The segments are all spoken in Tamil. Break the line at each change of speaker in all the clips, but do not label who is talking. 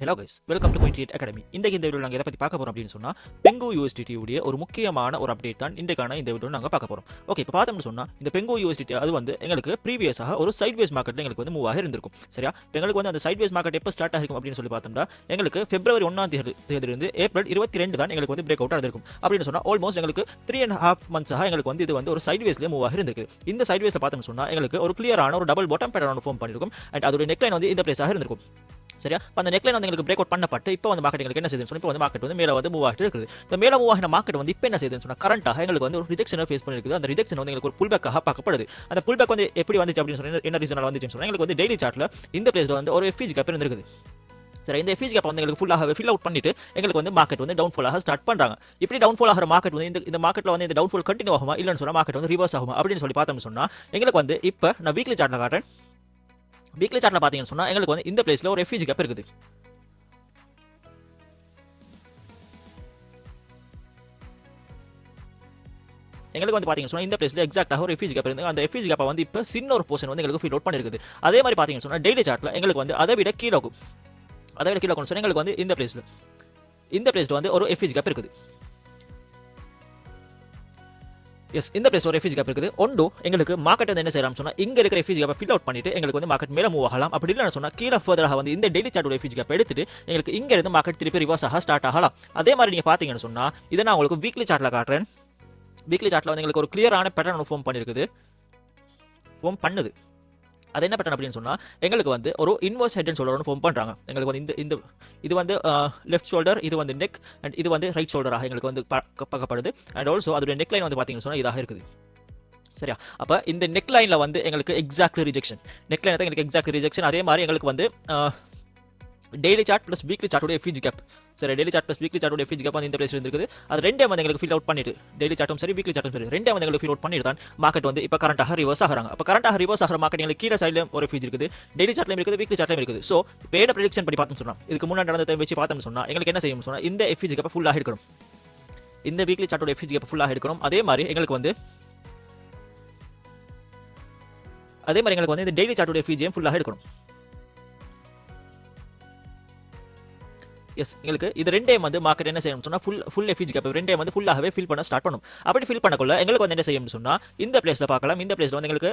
Hello guys, welcome to Coin38 academy. இன்றைக்கு இந்த வீடியோவில் நாங்கள் எதை பற்றி பார்க்க போகிறோம் அப்படின்னு சொன்னால், பெங்கோ யூஎஸ்டிடி உடைய ஒரு முக்கியமான ஒரு அப்டேட் தான் இன்றைக்கான இந்த வீடியோ நாங்கள் பார்க்க போகிறோம். ஓகே, இப்போ பார்த்தோம்னு சொன்னால் இந்த பெங்கோ யூஎஸ்டிடி அது வந்து எங்களுக்கு ப்ரீவியஸாக ஒரு சைட்வேஸ் மார்க்கெட்டில் எங்களுக்கு வந்து மூவ் ஆக இருந்திருக்கும். சரியா, இப்போ எங்களுக்கு வந்து அந்த சைட்வேஸ் மார்க்கெட் எப்போ ஸ்டார்ட் ஆகிருக்கும் அப்படின்னு சொல்லி பார்த்தோம்னா, எங்களுக்கு February 1ஆம் தேதியிலிருந்து April 22 தான் எங்களுக்கு வந்து பிரேக் அவுட் ஆகிருக்கும். அப்படின்னு சொன்னால் ஆல்மோஸ்ட் எங்களுக்கு 3.5 months எங்களுக்கு வந்து இது வந்து ஒரு சைட்வேஸ்லேயே மூவ் ஆக இருந்திருக்கு. இந்த சைட்வேஸில் பார்த்தோம்னு சொன்னால் எங்களுக்கு ஒரு கிளியரான ஒரு டபுள் பாட்டம் பேட்டர்ன் ஃபார்ம் பண்ணிருக்கும். அண்ட் அதோட நெக்லைன் வந்து இந்த பிளேஸாக இருந்திருக்கும். சரியா, அந்த நெக்லைன் வந்து எங்களுக்கு பிரேக் அவுட் பண்ணப்பட்டு இப்போ வந்து மார்க்கெட் எங்களுக்கு என்ன செய்யுதுன்னு சொன்னா, இப்போ வந்து மார்க்கெட் வந்து மேலே வந்து மூவ் ஆகிட்டு இருக்குது. இந்த மேலே மூவ் ஆகின மார்க்கெட் வந்து இப்போ என்ன செய்யுதுன்னு சொன்னா, கரண்டாக எங்களுக்கு வந்து ஒரு ரிஜெக்ஷனை ஃபேஸ் பண்ணிருக்குது. அந்த ரிஜெக்ஷன் வந்து எங்களுக்கு ஒரு புல் பேக்காக பார்க்கப்படுது. அந்த புல் பேக் வந்து எப்படி வந்துச்சு அப்படின்னு சொன்னா, என்ன ரீசனால வந்துச்சுன்னு சொன்னா, எங்களுக்கு வந்து டெய்லி சார்ட்ல இந்த பிளேஸ்ல வந்து ஒரு FVG கேப் இருந்திருக்குது. சரி, இந்த FVG கேப் வந்து எங்களுக்கு ஃபுல்லாக ஃபில் அவுட் பண்ணிட்டு எங்களுக்கு வந்து மார்க்கெட் வந்து டவுன் ஃபாலாக ஸ்டார்ட் பண்றாங்க. இப்படி டவுன் ஃபால் ஆகிற மார்க்கெட் வந்து இந்த மார்க்கெட்ல வந்து இந்த டவுன் ஃபால் கண்டினியூ ஆகுமா இல்லைன்னு சொன்னா மார்க்கெட் வந்து ரிவர்ஸ் ஆகுமா அப்படின்னு சொல்லி பார்த்தோம்னு சொன்னா, எங்களுக்கு வந்து இப்போ நான் வீக்லி சார்ட்ல காட்டுறேன். வீக்லி சார்ட்ல பார்த்தீங்கன்னு சொன்னா எங்களுக்கு வந்து இந்த பிளேஸ்ல ஒரு FVG கேப் இருக்குது. எங்களுக்கு வந்து பாத்தீங்கன்னா சொன்னா இந்த பிளேஸ்ல எக்ஸாக்ட்டாக ஒரு FVG கேப் இருந்து அந்த FVG கேப்பை வந்து இப்போ சின்ன ஒரு போர்ஷன் வந்து எங்களுக்கு ஃபில் அவுட் பண்ணிருக்குது. அதே மாதிரி பாத்தீங்கன்னா சொன்னா டெய்லி சார்ட்ல எங்களுக்கு வந்து அதை விட கீழே சொன்னா எங்களுக்கு வந்து இந்த பிளேஸ்ல வந்து ஒரு FVG கேப் இருக்குது. எஸ், இந்த பிளேஸ் ஒரு FVG கேப் இருக்குது. ஒன்று எங்களுக்கு மார்க்கெட் வந்து என்ன செய்யலாம் சொன்னா, இங்க இருக்கிற FVG கேப்பை ஃபில் அவுட் பண்ணிட்டு எங்களுக்கு வந்து மார்க்கெட் மேல மூவ் ஆகலாம். அப்படி இல்லைன்னு சொன்னா கீழே ஃபர்தராக வந்து இந்த டெய்லி சார்ட்டோட FVG கேப் எடுத்துட்டு எங்களுக்கு இங்க இருந்து மார்க்கெட் திருப்பி ரிவர்ஸ் ஆக ஸ்டார்ட் ஆகலாம். அதே மாதிரி நீங்க பாத்தீங்கன்னு சொன்னா இதை நான் உங்களுக்கு வீக்லி சார்ட்ல காட்டுறேன். வீக்லி சார்ட்ல வந்து எங்களுக்கு ஒரு கிளியரான பேட்டர்ன் ஃபார்ம் பண்ணுது. அது என்ன பேட்டர்ன் அப்படின்னு சொன்னா, எங்களுக்கு வந்து ஒரு inverse head and shoulder form பண்றாங்க. எங்களுக்கு வந்து இந்த இது வந்து லெஃப்ட் ஷோல்டர், இது வந்து நெக், அண்ட் இது வந்து ரைட் ஷோல்டராக எங்களுக்கு வந்து பார்க்கப்படுது. அண்ட் ஆல்சோ அதோட நெக் லைன் வந்து பாத்தீங்கன்னு சொன்னா இதாக இருக்குது. சரியா, அப்ப இந்த நெக் லைன்ல வந்து எங்களுக்கு எக்ஸாக்ட்லி ரிஜெக்ஷன். அதே மாதிரி எங்களுக்கு வந்து டெய்லி சார்ட் பிளஸ் வீக்லி சார்ட்டோட FVG கேப். சரி, டெய்லி சார்ட் பிளஸ் வீக்லி சார்ட்டோட FVG கேப் வந்து இந்த பிளேஸ்ல இருக்குது. அது ரெண்டே வந்து எங்களுக்கு ஃபில் அவுட் பண்ணிட்டு, டெய்லி சார்ட்டும் சரி வீக்லி சார்ட்டும் சரி ரெண்டே வந்து எங்களுக்கு ஃபில் அவுட் பண்ணிட்டு தான் மார்க்கெட் வந்து இப்போ கரண்டாக ரிவர்ஸ் ஆகிறாங்க. அப்போ கரண்டாக ரிவர்ஸ் ஆகிற மார்க்கெட் எங்களுக்கு கீழே சைட்ல ஒரு FVG இருக்குது, டெய்லி சார்ட்லையும் இருக்குது, வீக்லி சார்ட்லையும் இருக்குது. ஸோ இப்போ என்ன ப்ரெடிக்ஷன் படி பார்த்தோம்னு சொன்னா, இதுக்கு முன்னாடி நடந்ததை வச்சு பார்த்தோம்னு சொன்னா எங்களுக்கு என்ன செய்யும் சொன்னா, இந்த FVG கேப்பை ஃபுல்லாக எடுக்கணும். இந்த வீக்லி சார்ட்டோட FVG கேப்பை ஃபுல்லாக எடுக்கணும். அதே மாதிரி எங்களுக்கு வந்து இந்த டெய்லி சார்ட்டோட FVG ஃபுல்லாக எடுக்கணும். எஸ், எங்களுக்கு இது ரெண்டே வந்து மார்க்கெட் என்ன செய்யணும் சொன்னா ஃபுல் FVG கேப் ரெண்டே வந்து ஃபுல்லாகவே ஃபில் பண்ண ஸ்டார்ட் பண்ணும். அப்படி ஃபில் பண்ணக்குள்ள எங்களுக்கு வந்து என்ன செய்யணும் சொன்னா, இந்த பிளேஸ்ல பார்க்கலாம். இந்த பிளேஸ்ல வந்து எங்களுக்கு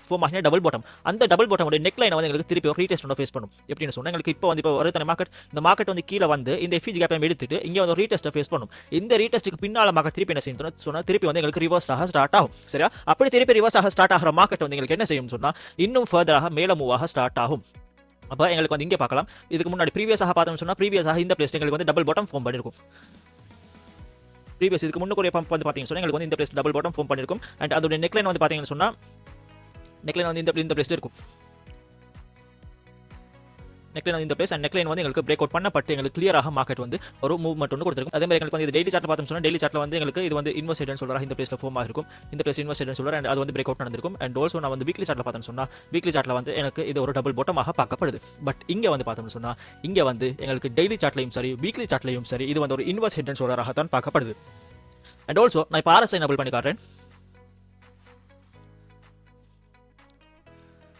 ஃபார்ம் ஆகின டபுள் பாட்டம், அந்த டபுள் பாட்டமோட நெக் லைனை வந்து எங்களுக்கு திருப்பி ஒரு ரீடெஸ்ட் ஒன்று ஃபேஸ் பண்ணும். எப்படின்னு சொன்னா எங்களுக்கு இப்போ வந்து ஒரு தனி மார்க்கெட், இந்த மார்க்கெட் வந்து கீழே வந்து இந்த FVG கேப்பை எடுத்துட்டு இங்கே வந்து ஒரு ரீடெஸ்ட்டை ஃபேஸ் பண்ணும். இந்த ரீடெஸ்ட்டுக்கு பின்னால மார்க்கெட் திருப்பி என்ன செய்யணும் சொன்னா, திருப்பி வந்து எங்களுக்கு ரிவர்ஸ் ஆக ஸ்டார்ட் ஆகும். சரியா, அப்படி திருப்பி ரிவர்ஸ் ஆக ஸ்டார்ட் ஆகிற மார்க்கெட் வந்து எங்களுக்கு என்ன செய்யும் சொன்னா, இன்னும் ஃபர்தராக மேல மூவ் ஆக ஸ்டார்ட் ஆகும். அப்போ எங்களுக்கு வந்து இங்கே பார்க்கலாம். இதுக்கு முன்னாடி ப்ரீவியஸாக பார்த்தோம்னு சொன்னா, ப்ரீவியஸாக இந்த பிளேஸ் எங்களுக்கு வந்து டபுள் பாட்டம் ஃபார்ம் பண்ணிருக்கும். ப்ரீவியஸ் இதுக்கு முன்னுக்குரிய பம்ப் வந்து பார்த்தீங்கன்னு சொன்னா எங்களுக்கு வந்து இந்த பிளேஸ் டபுள் பாட்டம் ஃபார்ம் பண்ணிருக்கும். அண்ட் அதோட நெக்லைன் வந்து பார்த்தீங்கன்னு சொன்னா, நெக்லைன் வந்து இந்த பிளேஸ்ல இருக்கும். நெக்லைன் இந்த பிளேஸ் அண்ட் நெக்லைன் வந்து எங்களுக்கு பிரேக் அவுட் பண்ணப்பட்டு எங்களுக்கு கிளியராக மார்க்கெட் வந்து ஒரு மூவ்மெண்ட் ஒன்று கொடுத்திருக்கும். அதே மாதிரி எங்களுக்கு வந்து டெய்லி சார்ட் பார்த்தோம்னு சொன்னா, டெய்லி சார்ட்ல வந்து எங்களுக்கு இது வந்து இன்வெர்ஸ் ஹெட் அண்ட் ஷோல்டர் இந்த பிளேஸ்ல ஃபார்ம் ஆகிருக்கும். இந்த place inverse head and shoulder and அது வந்து பிரேக் அவுட் நடந்திருக்கும். அண்ட் ஆல்சோ நான் வந்து வீக்லி சார்ட்ல பார்த்தோம்னு சொன்னா, வீக்லி சார்ட்ல வந்து எனக்கு இது ஒரு டபுள் பாட்டமாக பார்க்கப்படுது. பட் இங்க வந்து பார்த்தோம்னு சொன்னா, இங்க வந்து எங்களுக்கு டெய்லி சார்ட்லையும் சரி வீக்லி சார்ட்லையும் சரி இது வந்து ஒரு இன்வெர்ஸ் ஹெட் அண்ட் ஷோல்டராக தான் பார்க்கப்படுது. அண்ட் ஆல்சோ நான் இப்போ RSI எனேபிள் பண்ணி காட்டுறேன்.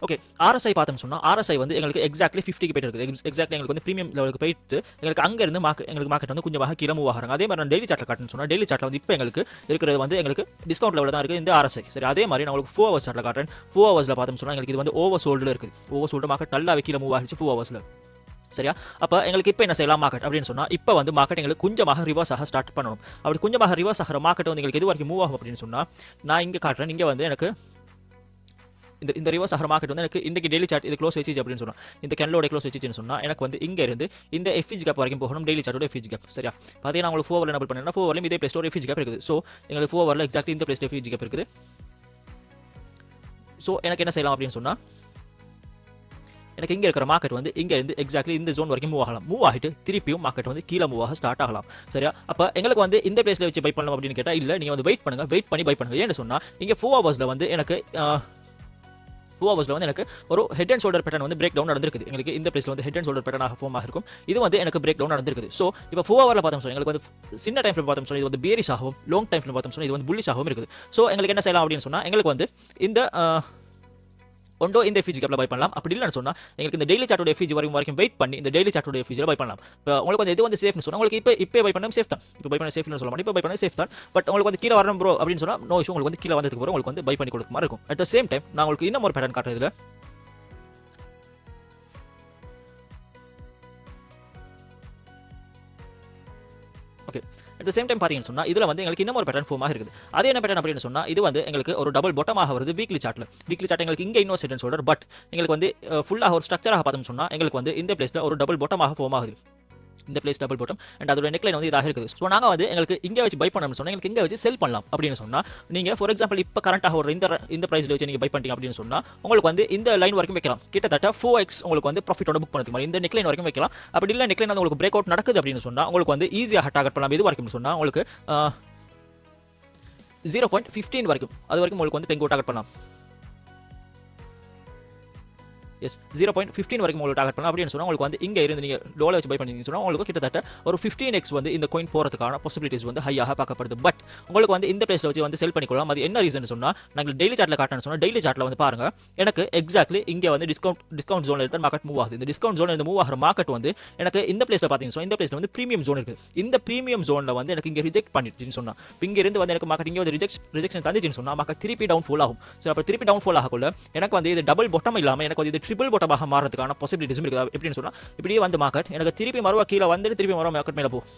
ஓகே, RSI பார்த்தோம்னு சொன்னா RSI வந்து எங்களுக்கு எக்ஸாக்ட்லி 50 போயிட்டு இருக்குது. எக்ஸாக்ட்லி எங்களுக்கு வந்து பிரீமியம் லெவலுக்கு போயிட்டு எங்களுக்கு அங்க இருந்து மார்க்கெட் வந்து கொஞ்சமாக கீழே மூவ் ஆகிறாங்க. அதே மாதிரி நான் டெய்லி சார்ட்ல காட்டுன்னு சொன்னா, டெய்லி சார்ட்ல வந்து இப்போ எங்களுக்கு இருக்கிறது வந்து எங்களுக்கு டிஸ்கவுண்ட் லெவலில் தான் இருக்குது இந்த RSI. சரி, அதே மாதிரி நான் உங்களுக்கு 4 ஹவர்ஸ் சார்ட்ல காட்டுறேன். 4 ஹவர்ஸ்ல பார்த்தோம்னு சொன்னா எங்களுக்கு இது வந்து ஓவர் சோல்டில் இருக்குது. ஓவர் சோல்டு மார்க்கெட் நல்லாவே கீழே மூவ் ஆகிடுச்சு 4 ஹவர்ஸ்ல. சரியா, அப்போ எங்களுக்கு இப்போ என்ன செய்யலாம் மார்க்கெட் அப்படின்னு சொன்னா, இப்போ வந்து மார்க்கெட் எங்களுக்கு கொஞ்சமாக ரிவர்ஸ் ஆக ஸ்டார்ட் பண்ணணும். அப்படி கொஞ்சமாக ரிவர்ஸ் ஆகிற மார்க்கெட் வந்து எங்களுக்கு எது வரைக்கும் மூவ் ஆகும் அப்படின்னு சொன்னா, நான் இங்கே காட்டுறேன். இங்கே வந்து எனக்கு இந்த ரிவர்ஸ் ஆகிற மார்க்கெட் வந்து எனக்கு இன்னைக்கு டெய்லி சார்ட் இது க்ளோஸ் வச்சு அப்படின்னு சொன்னா, இந்த கேண்டலோட க்ளோஸ் வச்சுன்னு சொன்னா எனக்கு வந்து இங்க இருந்து இந்த FVG கேப் வரைக்கும் போகணும். டெய்லி சார்ட்டோட FVG கேப். சரியா, பார்த்தீங்கன்னா உங்களுக்கு 4 ஹவர்ல எனேபிள் பண்ணா 4 ஹவர்லையும் இதே பிளேஸ்ல ஒரு FVG கேப் இருக்குது. ஸோ எங்களுக்கு 4 ஹவர்ல எக்ஸாக்ட்லி இந்த பிளேஸ்ல FVG கேப் இருக்குது. ஸோ எனக்கு என்ன செய்யலாம் அப்படின்னு சொன்னா, எனக்கு இங்க இருக்கிற மார்க்கெட் வந்து இங்க இருந்து எக்ஸாக்ட்லி இந்த ஜோன் வரைக்கும் மூவ் ஆகலாம். மூவ் ஆகிட்டு திருப்பியும் மார்க்கெட் வந்து கீழே மூவ் ஆக ஸ்டார்ட் ஆகலாம். சரியா, அப்ப எங்களுக்கு வந்து இந்த பிளேஸ்ல வச்சு பை பண்ணலாம் அப்படின்னு கேட்டா இல்ல, நீங்க வந்து வெயிட் பண்ணி பை பண்ணுங்க. ஏன்னு சொன்னா இங்க 4 ஹவர்ஸ்ல வந்து எனக்கு 4 ஹவர்ஸ்ல வந்து எனக்கு ஒரு ஹெட் அண்ட் ஷோல்டர் பேட்டர்ன் வந்து பிரேக் டவுன் நடந்திருக்குது. எங்களுக்கு இந்த பிளேஸ்ல வந்து ஹெட் அண்ட் ஷோல்டர் பேட்டர்னாக ஃபார்ம் ஆகிருக்கும். இது வந்து எனக்கு பிரேக் டவுன் நடந்திருக்குது. ஸோ இப்போ 4 ஹவர்ல பார்த்தோம் சொன்னா எங்களுக்கு வந்து சின்ன டைம் ஃப்ரேம் பார்த்தோம் சொன்னா இது வந்து பேரிஷ் ஆகும், லாங் டைம் ஃப்ரேம் பார்த்தோம் சொன்னா இது வந்து புல்லிஷ் ஆகவும் இருக்குது. ஸோ எங்களுக்கு என்ன செய்யலாம் அப்படின்னு சொன்னா, எங்களுக்கு வந்து இந்த ஒன்றோ இந்த எஃபிஜி கேப்ல பை பண்ணலாம். அப்படி இல்லைன்னு சொன்னா எங்களுக்கு இந்த டெய்லி சார்ட்டோட எஃபிஜி வரைக்கும் வெயிட் பண்ணி இந்த டெய்லி சார்ட்டோட எஃபிஜியில் பை பண்ணலாம். இப்போ உங்களுக்கு வந்து எது வந்து சேஃப்னு சொன்னா உங்களுக்கு இப்போ பை பண்ண சேஃப் தான். இப்போ பை பண்ண சேஃப்னு சொல்ல மாட்டேன், இப்போ பை பண்ண சேஃப் தான். பட் உங்களுக்கு வந்து கீழே வரணும் ப்ரோ அப்படின்னு சொன்னா நோ இஷ்யூ. உங்களுக்கு வந்து கீழே வந்ததுக்கு அப்புறம் உங்களுக்கு வந்து பை பண்ணி கொடுக்க மாதிரி இருக்கும். அட் த சேம் டைம் நான் உங்களுக்கு இன்னும் ஒரு பேட்டர்ன் காட்டுறேன். இதில் okay, at the same time பார்த்தீங்கன்னு சொன்னா இதில் வந்து எங்களுக்கு இன்னும் ஒரு பேட்டர்ன் ஃபார்மாக இருக்குது. அது என்ன பேட்டர்ன் அப்படின்னு சொன்னா இது வந்து எங்களுக்கு ஒரு டபுள் பாட்டமாக வருது வீக்லி சார்ட்ல. வீக்லி சார்ட் எங்களுக்கு இங்கே இன்னொரு செட்னு சொல்றாரு. பட் எங்களுக்கு வந்து ஃபுல்லாக ஒரு ஸ்ட்ரக்சராக பார்த்தோம்னு சொன்னா எங்களுக்கு வந்து இந்த பிளேஸ்ல ஒரு டபுள் பாட்டமாக ஃபார்ம் ஆகுது. இந்த பிளேஸ் டபுள் பாட்டம் அண்ட் அதோட நெக்லைன் வந்து இதாக இருக்குது. ஸோ நாங்கள் வந்து எங்களுக்கு இங்கே வச்சு பை பண்ணணும்னு சொன்னால் எங்களுக்கு இங்கே வச்சு செல் பண்ணலாம் அப்படின்னு சொன்னால் நீங்கள் ஃபார் எக்ஸாம்பிள் இப்போ கரண்ட்டாக ஒரு இந்த ப்ரைஸில் வச்சு நீங்கள் பை பண்ணிட்டீங்க அப்படின்னு சொன்னால் உங்களுக்கு வந்து இந்த லைன் வரைக்கும் வைக்கலாம். கிட்டத்தட்ட 4x உங்களுக்கு வந்து ப்ராஃபிட்டோட புக் பண்ணுறது மாதிரி இந்த நெக்லைன் வரைக்கும் வைக்கலாம். அப்படி இல்லை நெக்லைன் வந்து உங்களுக்கு பிரேக் அவுட் நடக்குது அப்படின்னு சொன்னால் உங்களுக்கு வந்து ஈஸியாக டார்கெட் பண்ணலாம். இது வரைக்கும் சொன்னால் உங்களுக்கு 0.15 வரைக்கும் அது வரைக்கும் உங்களுக்கு வந்து பெங்கோ டார்கெட் பண்ணலாம். எஸ் 0.15 வரைக்கும் உங்களுக்கு டார்கெட் பண்ணலாம் அப்படின்னு சொன்னால் உங்களுக்கு வந்து இங்கே இருந்து நீங்கள் டோலை வச்சு பை பண்ணிங்கன்னு சொன்னால் உங்களுக்கு கிட்டத்தட்ட ஒரு 15x வந்து இந்த காயின் போகிறதுக்கான பாசிபிலிட்டிஸ் வந்து ஹையாக பார்க்கப்படுது. பட் உங்களுக்கு வந்து இந்த பிளேஸில் வச்சு வந்து செல் பண்ணிக்கலாம். அது என்ன ரீசன் சொன்னால் நாங்கள் டெய்லி சார்ட்டில் காட்டணும்னு சொன்னால் டெய்லி சார்ட்டில் வந்து பாருங்கள் எனக்கு எக்ஸாக்ட்லி இங்கே வந்து டிஸ்கவுண்ட் ஜோனில் தான் மார்க்கெட் மூவ் ஆகுது. இந்த டிஸ்கவுண்ட் ஜோனில் மூவ் ஆகிற மார்க்கெட் வந்து எனக்கு இந்த பிளேஸில் பார்த்தீங்கன்னா இந்த பிளேஸில் வந்து ப்ரீமியம் ஜோன் இருக்குது. இந்த ப்ரீமியம் ஜோனில் வந்து எனக்கு இங்கே ரிஜெக்ட் பண்ணிடுச்சுன்னு சொன்னால் இங்கே இருந்து வந்து எனக்கு மார்க்கெட் இங்கே வந்து ரிஜெக்ஷன் தந்துச்சுன்னு சொன்னால் மார்க்கெட் திருப்பி டவுன் ஃபால் ஆகும். ஸோ அப்போ திருப்பி டவுன் ஃபால் ஆகக்குள்ள எனக்கு வந்து இது டபுள் பாட்டம் இல்லாமல் எனக்கு வந்து இது ட்ரிபிள் பாட்டமாக மாறதுக்கான பாசிபிலிட்டிஸ் இருக்குது. எப்படின்னு சொன்னா இப்படியே வந்து மார்க்கெட் எனக்கு திருப்பி மறுவா கீழே வந்துட்டு திருப்பி மறுவா மார்க்கெட் மேலே போகும்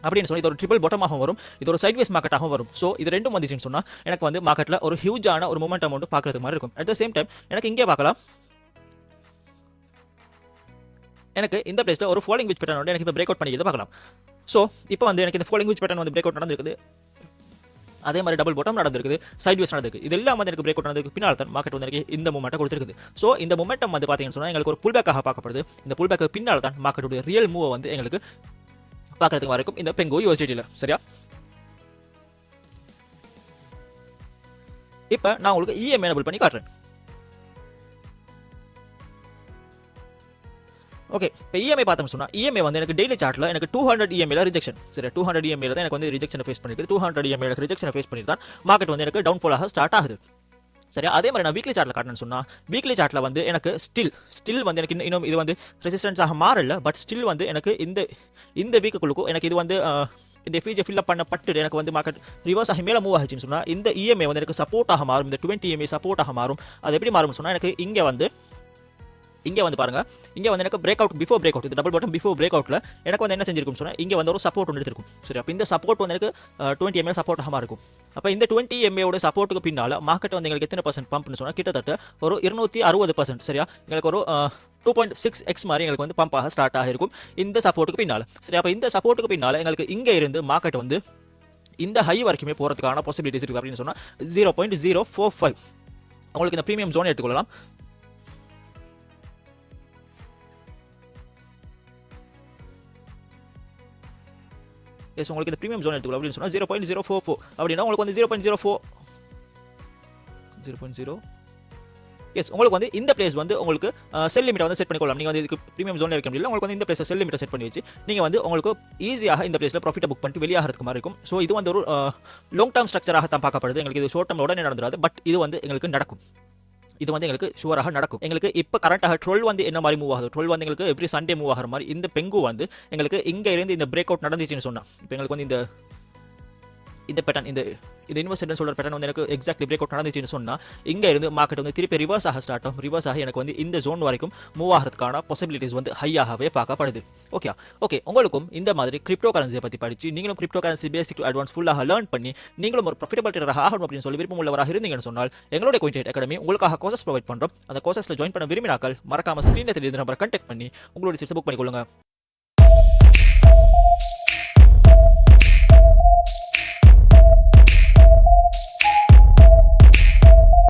அப்படின்னு சொல்லி இது ஒரு ட்ரிபிள் பாட்டமாக வரும். இது ஒரு சைட்வேஸ் மார்க்கெட்டாகவும் வரும். ஸோ இது ரெண்டும் வந்துச்சுன்னு சொன்னா எனக்கு வந்து மார்க்கெட்ல ஒரு ஹியூஜான ஒரு மூமெண்ட் அமௌண்ட் பார்க்கறதுக்கு மாதிரி இருக்கும். அட் த சேம் டைம் எனக்கு இங்கே பார்க்கலாம் எனக்கு இந்த பிளேஸ்ல ஒரு ஃபாலிங் விச் பேட்டர்ன் வந்து எனக்கு இப்போ பிரேக் அவுட் பண்ணிக்கிறத பார்க்கலாம். ஸோ இப்போ வந்து எனக்கு இந்த ஃபாலிங் விச் பேட்டர்ன் வந்து பிரேக் அவுட் நடந்திருக்குது. அதே மாதிரி டபுள் பாட்டம் நடந்திருக்கு, சைட்வேஸ் நடந்திருக்கு. இதெல்லாம் வந்து எனக்கு பிரேக் அவுட் நடந்ததுக்கு பின்னால் தான் மார்க்கெட் வந்து எனக்கு இந்த மூமெண்ட்டை கொடுத்துருக்குது. ஸோ இந்த மூமெண்டம் வந்து பார்த்தீங்கன்னு சொன்னால் எங்களுக்கு ஒரு புல் பேக்காக பார்க்கப்படுது. இந்த புல் பேக்கு பின்னால் தான் மார்க்கெட்டுடைய ரியல் மூவை வந்து எங்களுக்கு பார்க்கறதுக்கு வரைக்கும் இந்த பெங்கோ யூஎஸ்டியில். சரியா? இப்போ நான் உங்களுக்கு இஎம்ஐ எனேபிள் பண்ணி காட்டுறேன். ஓகே, இப்போ இஎம்ஐ பார்த்தோம்னு சொன்னால் இஎம்ஐ வந்து எனக்கு டெய்லி சார்ட்டில் எனக்கு 200 இஎம்ஐல ரிஜெக்ஷன். சரி, 200 இஎம்ஐல தான் எனக்கு வந்து ரிஜெக்ஷனை ஃபேஸ் பண்ணிருக்கு. 200 இஎம்ஐல ரிஜெக்ஷனை ஃபேஸ் பண்ணி தான் மார்க்கெட் வந்து எனக்கு டவுன் ஃபாலாக ஸ்டார்ட் ஆகுது. சரியா? அதே மாதிரி நான் வீக்லி சார்ட்டில் காட்டணும்னு சொன்னால் வீக்லி சார்ட்டில் வந்து எனக்கு ஸ்டில் வந்து எனக்கு இன்னும் இது வந்து ரெசிஸ்டன்ஸாக மாறல. பட் ஸ்டில் வந்து எனக்கு இந்த வீக்குள்ளுக்கும் எனக்கு இது வந்து இந்த எஃபிஜி ஃபில் அப் பண்ணப்பட்டு எனக்கு வந்து மார்க்கெட் ரிவர்ஸ் ஆகி மேலே மூவ் ஆகிச்சுன்னு சொன்னால் இந்த இஎம்ஐ வந்து எனக்கு சப்போர்ட்டாக மாறும். இந்த 20 இஎம்ஐ சப்போர்ட்டாக மாறும். அது எப்படி மாறும்னு சொன்னால் எனக்கு இங்கே வந்து பாருங்க, இங்கே வந்து எனக்கு break out before break out இந்த டபுள் பாட்டம் பிஃபோர் பிரேக் அவுட்ல எனக்கு வந்து என்ன செஞ்சிருக்கும் சொன்னால் இங்கே வந்து ஒரு சப்போர்ட் ஒன்று எடுத்திருக்கும். சரி, அப்போ இந்த சப்போர்ட் வந்து எனக்கு 20 எம்ஏ சப்போர்ட்டாக இருக்கும். அப்போ இந்த 20 எம்ஏயோட சப்போர்ட்டுக்கு பின்னால் மார்க்கெட் வந்து எங்களுக்கு எத்தனை % பம்ப்னு சொன்னால் கிட்டத்தட்ட ஒரு 260%. சரியா? எங்களுக்கு ஒரு 2.6x மாதிரி எங்களுக்கு வந்து பம்பாக ஸ்டார்ட் ஆகிருக்கும் இந்த சப்போர்ட்டுக்கு பின்னால். சரி, அப்போ இந்த சப்போர்ட்டுக்கு பின்னால் எங்களுக்கு இங்கே இருந்து மார்க்கெட் வந்து இந்த ஹை வரைக்குமே போகிறதுக்கான பாசிபிலிட்டிஸ் இருக்குது. அப்படின்னு சொன்னால் 0.045 உங்களுக்கு இந்த ப்ரீமியம் ஜோன் எடுத்துக்கொள்ளலாம். எஸ், உங்களுக்கு இந்த ப்ரீமியம் ஜோன் எடுத்துக்கலாம் அப்படின்னு சொன்னால் 0.044 அப்படின்னா உங்களுக்கு வந்து 0.0 எஸ், உங்களுக்கு வந்து இந்த பிளேஸ் வந்து உங்களுக்கு செல் லிமிட்டை வந்து செட் பண்ணிக்கொள்ளலாம். நீங்கள் வந்து இதுக்கு ப்ரீமியம் ஜோனில் வைக்க முடியல, உங்களுக்கு வந்து இந்த பிளேஸ் செல் லிமிட்டை செட் பண்ணி வச்சு நீங்கள் வந்து உங்களுக்கு ஈஸியாக இந்த பிளேஸில் ப்ராஃபிட்டை புக் பண்ணிட்டு வெளியாகிறதுக்கு மாதிரி இருக்கும். ஸோ இது வந்து ஒரு லாங் டேர்ம் ஸ்ட்ரக்சராக தான் பார்க்கப்படுது. எங்களுக்கு இது ஷார்ட் டேர்ம் உடனே நடந்துடாது. பட் இது வந்து எங்களுக்கு நடக்கும். இது வந்து எங்களுக்கு ஷுவராக நடக்கும். எங்களுக்கு இப்போ கரண்டாக 12 வந்து என்ன மாதிரி மூவ் ஆகுது, 12 வந்து எங்களுக்கு எவ்ரி சண்டே மூவ் ஆகிற மாதிரி இந்த பெங்கு வந்து எங்களுக்கு இங்கே இருந்து இந்த பிரேக் அவுட் நடந்துச்சுன்னு சொன்னால் இப்போ எங்களுக்கு வந்து இந்த பேட்டர்ன் இந்த இன்வெஸ்டர்னு சொல்கிற பேட்டர்ன் வந்து எனக்கு எக்ஸாக்ட்லி பிரேக் அவுட் நடந்துச்சுன்னு சொன்னால் இங்கே இருந்து மார்க்கெட் வந்து திருப்பி ரிவர்ஸ் ஆக ஸ்டார்ட் ஆகும். ரிவர்ஸ் ஆகி எனக்கு வந்து இந்த ஜோன் வரைக்கும் மூவ் ஆகிறதுக்கான பாசிபிலிட்டிஸ் வந்து ஹையாகவே பார்க்கப்படுது. ஓகே, உங்களுக்கும் இந்த மாதிரி கிரிப்டோ கரன்சியை பற்றி படித்து நீங்களும் crypto currency basic to advance ஃபுல்லாக லேர்ன் பண்ணி நீங்களும் ஒரு ப்ராஃபிட்டபிள் ட்ரேடராக ஆகணும் அப்படின்னு சொல்லி விருப்பம் உள்ளவராக இருந்தீங்கன்னு சொன்னால் எங்களுடைய கோயின் அகாடமி உங்களுக்காக கோர்சஸ் ப்ரொவைட் பண்ணுறோம். அந்த கோர்சஸில் ஜாயின் பண்ண விரும்பினாக்கள் மறக்காம ஸ்க்ரீனில் தெரியுது நம்பரை கான்டாக்ட் பண்ணி உங்களுடைய சீட்ஸை புக் பண்ணிக்கொள்ளுங்க.